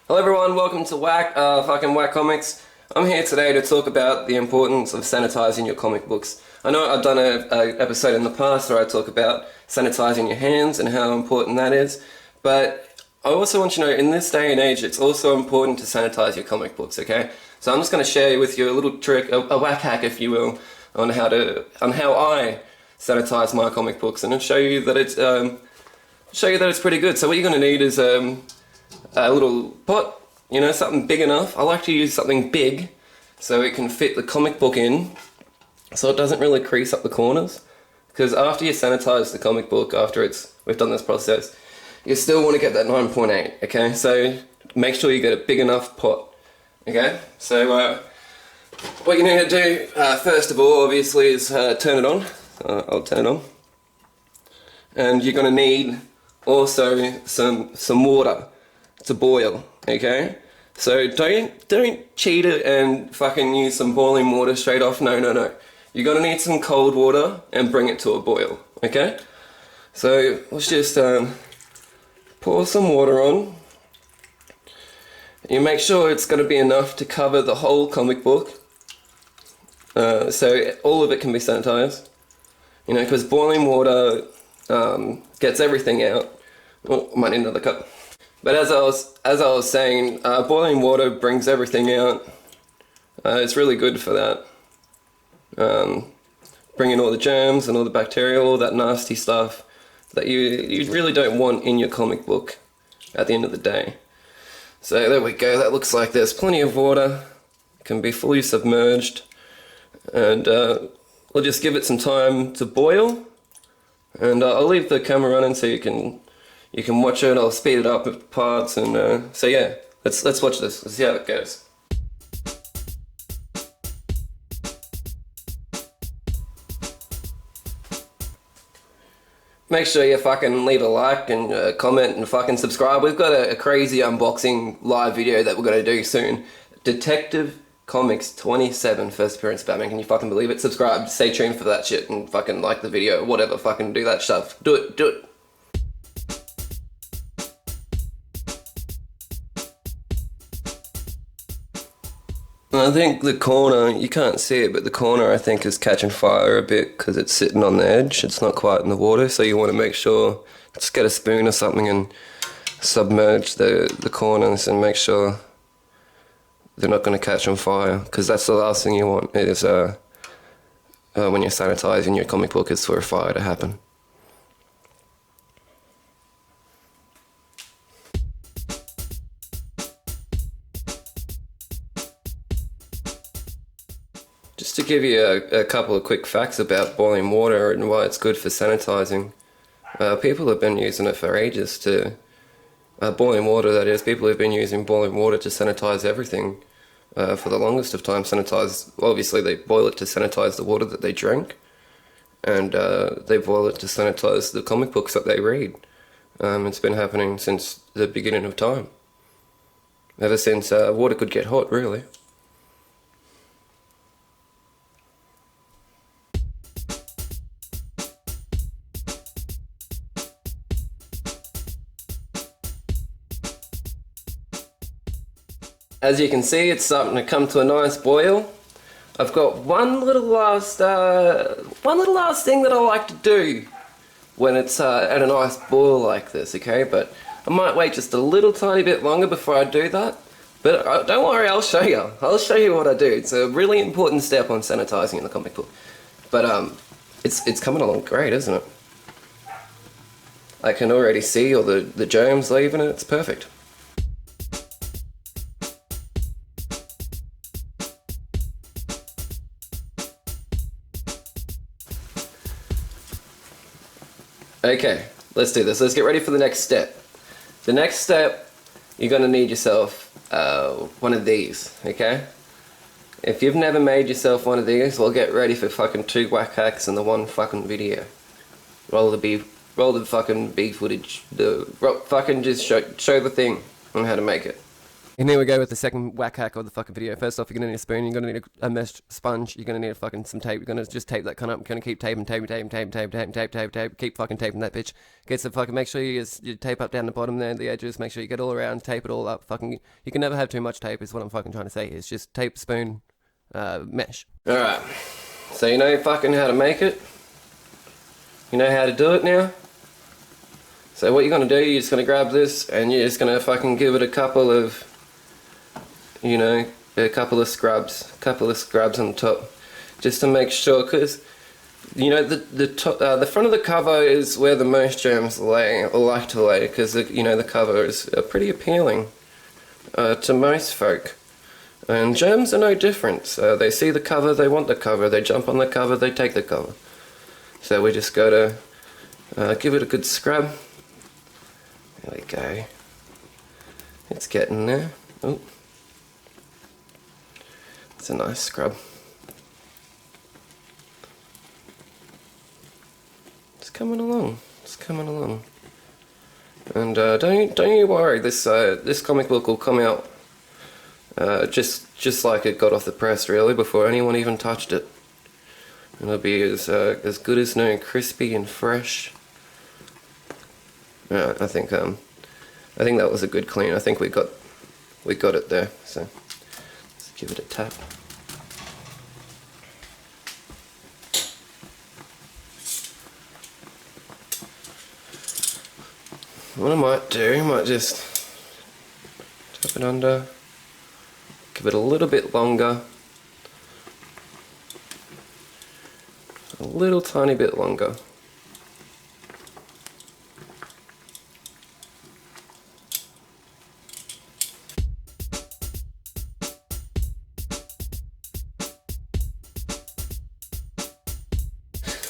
Hello everyone, welcome to Whack Comics. I'm here today to talk about the importance of sanitizing your comic books. I know I've done an episode in the past where I talk about sanitizing your hands and how important that is, but I also want you to know in this day and age it's also important to sanitize your comic books, okay? So I'm just going to share with you a little trick, a whack hack if you will, on how I sanitize my comic books and show you that it's pretty good. So what you're going to need is a little pot, something big enough. I like to use something big so it can fit the comic book in, so it doesn't really crease up the corners. Because after you sanitize the comic book, we've done this process, you still want to get that 9.8, okay? So make sure you get a big enough pot, okay? So what you need to do, first of all, obviously, is turn it on. I'll turn it on. And you're going to need also some water to boil, okay? So don't cheat it and fucking use some boiling water straight off. No. You're gonna need some cold water and bring it to a boil, okay? So let's just pour some water on. You make sure it's gonna be enough to cover the whole comic book, so all of it can be sanitized. Because boiling water gets everything out. Oh, I might need another cup. But as I was saying, boiling water brings everything out. It's really good for that. Bringing all the germs and all the bacteria, all that nasty stuff that you really don't want in your comic book at the end of the day. So there we go, that looks like there's plenty of water, can be fully submerged, and we'll just give it some time to boil, and I'll leave the camera running so you can watch it. I'll speed it up at parts, and so yeah, let's watch this. Let's see how it goes. Make sure you fucking leave a like and comment and fucking subscribe. We've got a crazy unboxing live video that we're gonna do soon. Detective Comics 27 first appearance of Batman. Can you fucking believe it? Subscribe. Stay tuned for that shit and fucking like the video. Whatever. Fucking do that stuff. Do it. I think the corner, you can't see it, but the corner I think is catching fire a bit because it's sitting on the edge. It's not quite in the water, so you want to make sure, just get a spoon or something and submerge the corners and make sure they're not going to catch on fire, because that's the last thing you want is when you're sanitizing your comic book, is for a fire to happen. Just to give you a couple of quick facts about boiling water and why it's good for sanitizing. People have been using it for ages to... boiling water, that is. People have been using boiling water to sanitize everything for the longest of time. Obviously they boil it to sanitize the water that they drink, and they boil it to sanitize the comic books that they read. It's been happening since the beginning of time. Ever since water could get hot, really. As you can see, it's starting to come to a nice boil. I've got one little last thing that I like to do when it's at a nice boil like this, okay? But I might wait just a little tiny bit longer before I do that. But don't worry, I'll show you. I'll show you what I do. It's a really important step on sanitizing in the comic book. But it's coming along great, isn't it? I can already see all the germs leaving it. It's perfect. Okay, let's do this. Let's get ready for the next step. The next step, you're gonna need yourself one of these, okay? If you've never made yourself one of these, well, get ready for fucking 2 whack hacks and the one fucking video. Roll the fucking B footage. Fucking just show the thing on how to make it. And here we go with the second whack hack of the fucking video. First off, you're gonna need a spoon, you're gonna need a mesh sponge, you're gonna need a fucking some tape, you're gonna just tape that cunt up, you're gonna keep taping, keep fucking taping that bitch. Get some fucking, make sure you tape up down the bottom there, the edges, make sure you get all around, tape it all up, fucking, you can never have too much tape is what I'm fucking trying to say, is just tape, spoon, mesh. Alright, so you know fucking how to make it? You know how to do it now? So what you're gonna do, you're just gonna grab this and you're just gonna fucking give it a couple of, you know, a couple of scrubs on the top, just to make sure, because you know the front of the cover is where the most germs lay or like to lay, because you know the cover is pretty appealing to most folk, and germs are no different. So they see the cover, they want the cover, they jump on the cover, they take the cover. So we just gotta give it a good scrub. There we go. It's getting there. Oh. It's a nice scrub. It's coming along. It's coming along. And don't you worry. This comic book will come out just like it got off the press, really, before anyone even touched it. And it'll be as good as new, crispy and fresh. Yeah, I think that was a good clean. I think we got it there. So. Give it a tap. What I might do, I might just tap it under, give it a little bit longer, a little tiny bit longer.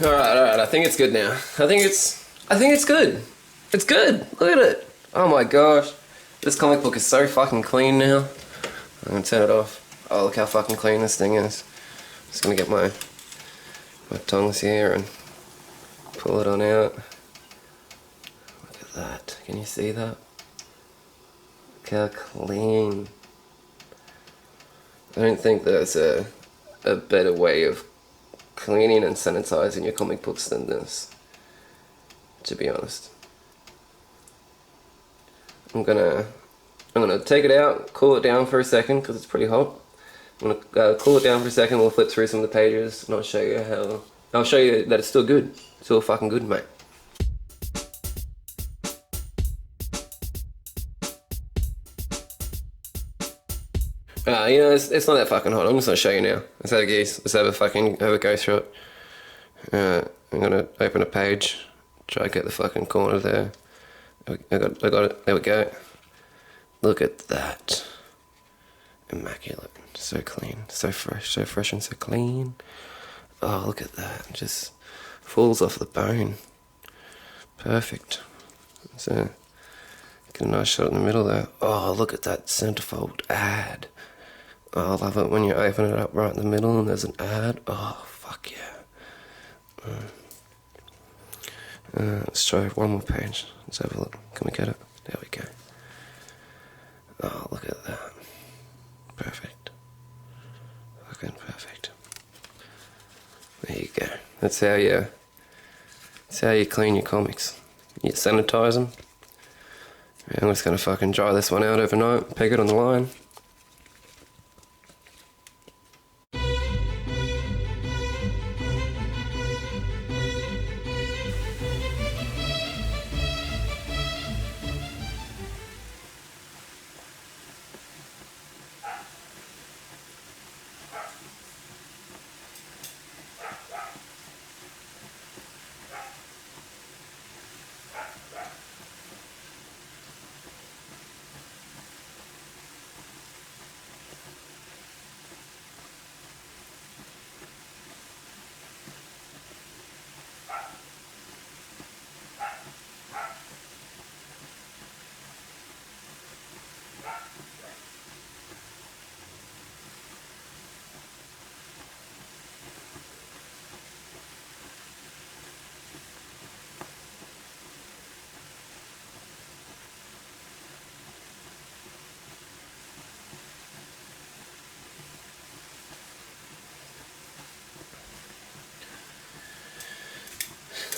Alright, I think it's good now. I think it's good. It's good. Look at it. Oh my gosh. This comic book is so fucking clean now. I'm gonna turn it off. Oh, look how fucking clean this thing is. I'm just gonna get my tongs here and pull it on out. Look at that. Can you see that? Look how clean. I don't think there's a better way of cleaning and sanitizing your comic books than this, to be honest. I'm gonna take it out, cool it down for a second because it's pretty hot. I'm gonna cool it down for a second. We'll flip through some of the pages and I'll show you that it's still good. It's still fucking good, mate. You know, it's not that fucking hot. I'm just gonna show you now. Let's have a geese. Let's have a go through it. I'm gonna open a page. Try to get the fucking corner there. I got it. There we go. Look at that. Immaculate. So clean. So fresh and so clean. Oh, look at that. Just falls off the bone. Perfect. So, get a nice shot in the middle there. Oh, look at that centerfold ad. Oh, I love it when you open it up right in the middle and there's an ad. Oh, fuck yeah. Let's try one more page. Let's have a look. Can we get it? There we go. Oh, look at that. Perfect. Fucking perfect. There you go. That's how you clean your comics. You sanitize them. And I'm just gonna fucking dry this one out overnight, peg it on the line.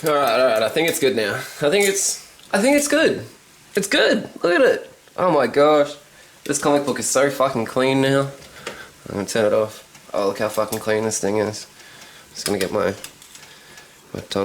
Alright, I think it's good now. I think it's good. It's good. Look at it. Oh my gosh. This comic book is so fucking clean now. I'm gonna turn it off. Oh, look how fucking clean this thing is. Just gonna get my tongue.